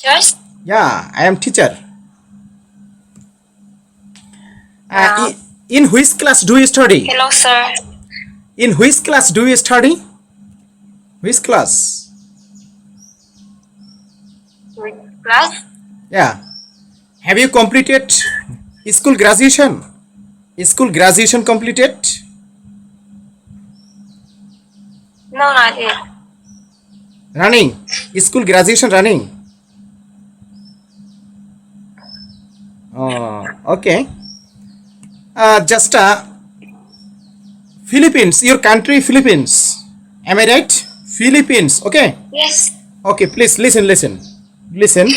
Yes. Yeah, I am teacher. Uh, In which class do you study? Hello, sir. In which class do you study? Which class? With class? Yeah. Have you completed school graduation? School graduation completed? No, not yet. Running. School graduation running. Okay. Just Philippines, your country Philippines. Am I right? Philippines. Okay. Yes. Okay, please listen, listen. Listen.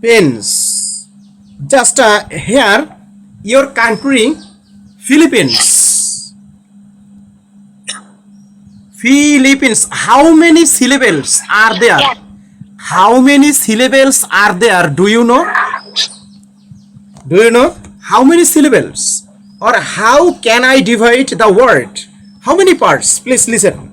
Philippines. Just here, your country Philippines. Philippines. How many syllables are there? Yeah. How many syllables are there? Do you know? Do you know how many syllables? Or how can I divide the word? How many parts? Please listen.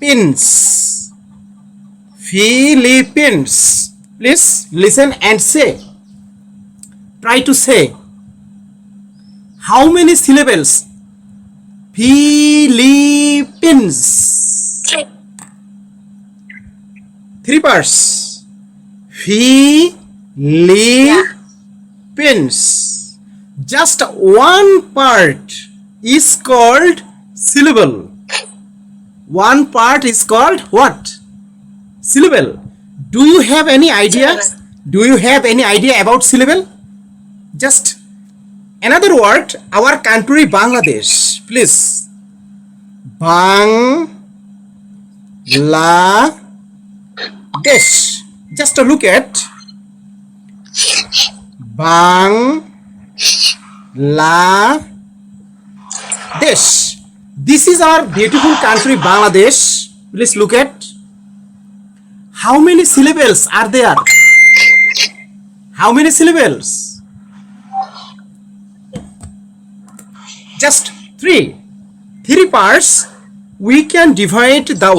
Philippines. Philippines. Please listen and say. Try to say. How many syllables? Philippines. Three. Three parts. Philippines. Just one part is called syllable. One part is called what? Syllable. Do you have any idea? Syllable. Do you have any idea about syllable? Just another word, our country Bangladesh. Please. Bangladesh. Just a look at Bangladesh. This is our beautiful country Bangladesh. Please look at how many syllables are there. How many syllables? Just three. Three parts. We can divide the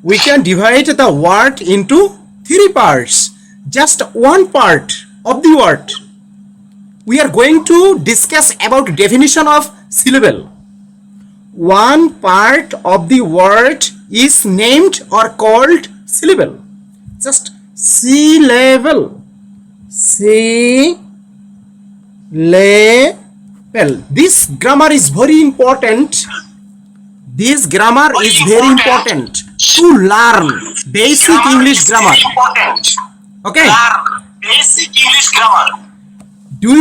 we can divide the word into three parts. Just one part of the word. We are going to discuss about definition of syllable. One part of the word is named or called syllable. Just syllable. Syllable. This grammar is very important. This grammar is very important to learn basic English grammar. Okay. Basic English grammar. Do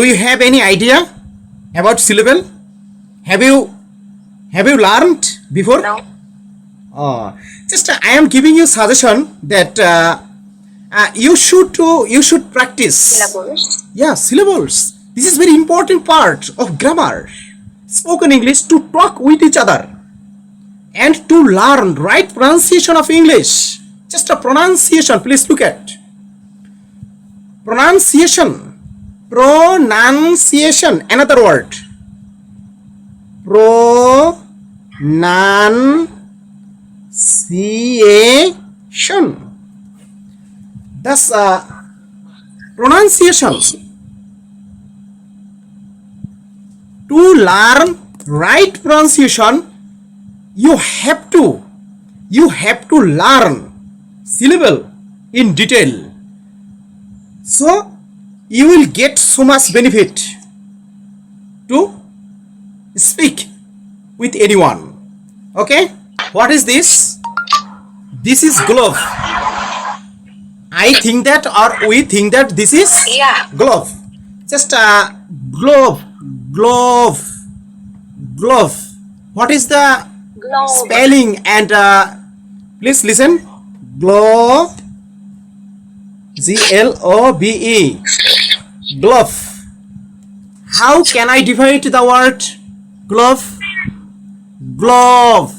you have any idea about syllable? Have you learned before? No. Just I am giving you suggestion that you should practice. Syllables. Yeah, syllables. This is very important part of grammar. Spoken English, to talk with each other and to learn right pronunciation of English. Just a pronunciation. Please look at pronunciation. Pronunciation. Another word. Pronunciation. Thus, pronunciations. To learn right pronunciation, you have to learn syllable in detail. So you will get so much benefit to speak with anyone. Okay? What is this? This is glove. I think that, or we think that this is glove. Just glove. What is the spelling? And please listen. Glove. Globe. Glove. How can I divide the word glove? Glove.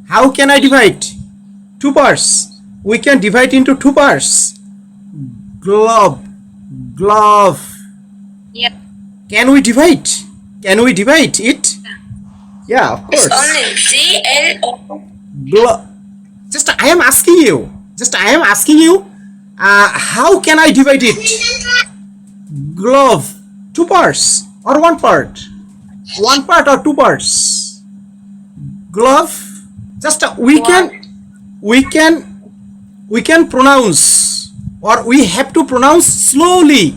How can I divide? Two parts. We can divide into two parts. Glove. Glove. Yeah. Can we divide? Can we divide it? Yeah, of It's course. only GLO. Just I am asking you. How can I divide it? Glove. Two parts or one part? One part or two parts? Glove. Just we can pronounce, or we have to pronounce slowly.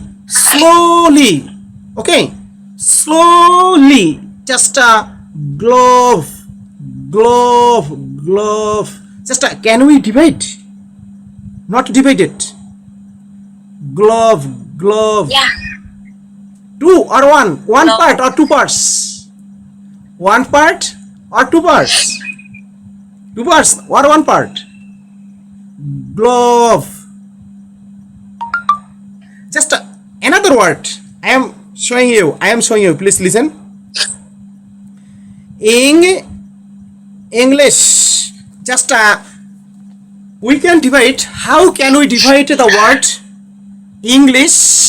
Okay, slowly. Just glove. Just can we divide? Not divide it. Glove. Yeah. Two or one Glove. part or two parts? One part or two parts? Two parts or one part? Glove. Just another word. I am showing you. Please listen. English. Just we can divide. How can we divide the word English?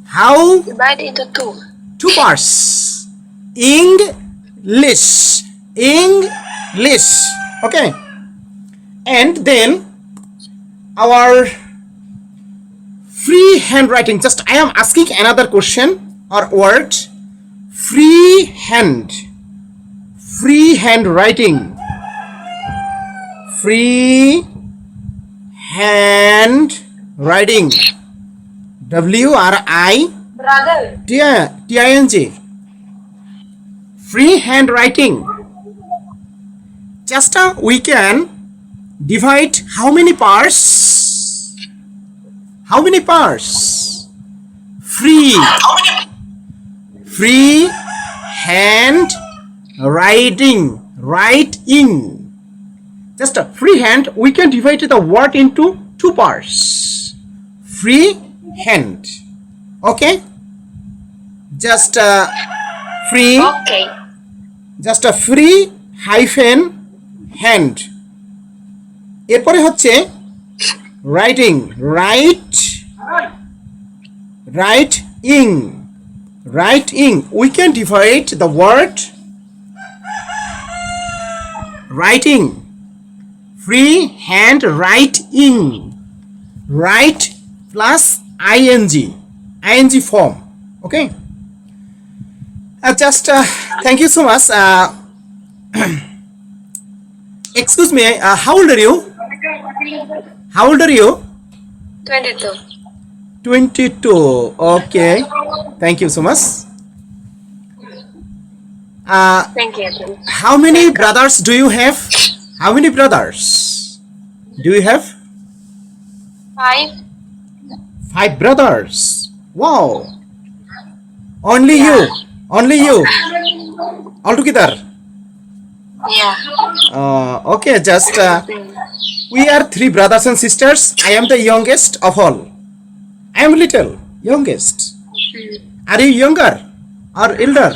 How? Divide into two. Two parts. English. Okay. And then our free handwriting. Just I am asking another question or word. Free handwriting. Free handwriting. Brother. WRITING. Free handwriting. Just we can divide how many parts? Free hand writing. Just a free hand, we can divide the word into two parts. Free hand. Okay? Just a free. Okay. Just a free hyphen hand. এরপরে হচ্ছে writing. Writing. We can divide the word writing. Free hand writing. Write plus ing form. Okay. Thank you so much. Excuse me. How old are you? 22. 22. Okay. Thank you so much. Thank you. How many brothers do you have? Do you have? 5. 5 brothers. Wow. Only you. Altogether. Yeah. Okay. Just we are 3 brothers and sisters. I am the youngest of all. I am little youngest. Are you younger or elder?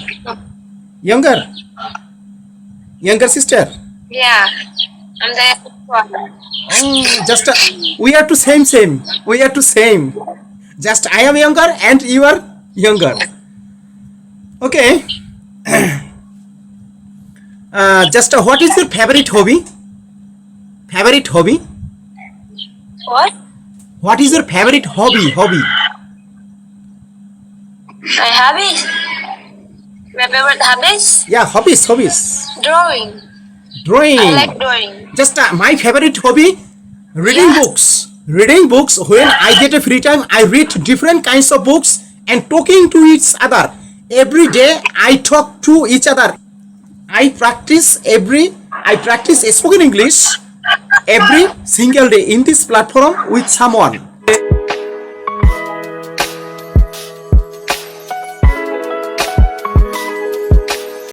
Younger sister. Yeah. I'm the one. Just we are to same. Just I am younger and you are younger. Okay. Just what is your favorite hobby? What? What is your favorite hobby? My hobbies? My favorite hobbies? Yeah, hobbies. Drawing. I like drawing. Just my favorite hobby, reading books. When I get a free time, I read different kinds of books and talking to each other. Every day I talk to each other. I practice spoken English every single day in this platform with someone.